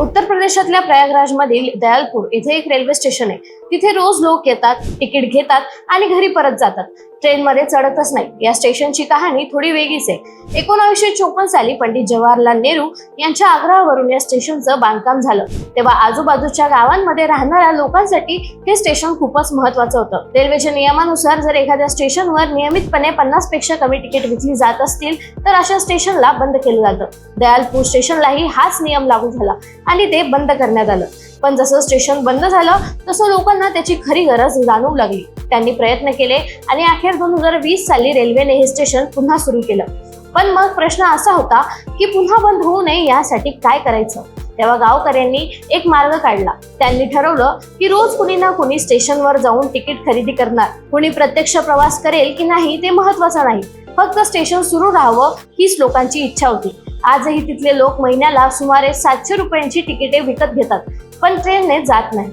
उत्तर प्रदेशातल्या प्रयागराजमधील दयालपूर इथे एक रेल्वे स्टेशन आहे. तिथे रोज लोक येतात, तिकीट घेतात आणि घरी परत जातात. ट्रेनमध्ये चढतच नाही. या स्टेशनची कहाणी थोडी वेगळीच आहे. 1954 साली पंडित जवाहरलाल नेहरू यांच्या आग्रहावरून या स्टेशनचं बांधकाम झालं. तेव्हा आजूबाजूच्या गावांमध्ये राहणाऱ्या लोकांसाठी हे स्टेशन खूपच महत्त्वाचं होतं. रेल्वेच्या नियमानुसार जर एखाद्या स्टेशनवर नियमितपणे 50 पेक्षा कमी तिकीट विकली जात असतील तर अशा स्टेशनला बंद केलं जातं. दयालपूर स्टेशनलाही हाच नियम लागू झाला आणि ते बंद करण्यात आलं. पण जसं स्टेशन बंद झालं तसं लोकांना त्याची खरी गरज जाणवू लागली. त्यांनी प्रयत्न केले आणि अखेर 2020 साली रेल्वेने हे स्टेशन पुन्हा सुरू केलं. पण मग प्रश्न असा होता की पुन्हा बंद होऊ नये यासाठी काय करायचं? तेव्हा गावकऱ्यांनी एक मार्ग काढला. त्यांनी ठरवलं की रोज कुणी ना कुणी स्टेशनवर जाऊन तिकीट खरेदी करणार. कुणी प्रत्यक्ष प्रवास करेल की नाही ते महत्त्वाचं नाही, फक्त स्टेशन सुरू राहावं हीच लोकांची इच्छा होती. आजही तिथले लोक महिन्याला सुमारे 700 रुपयांची तिकिटे विकत घेतात, पण ट्रेनने जात नाही.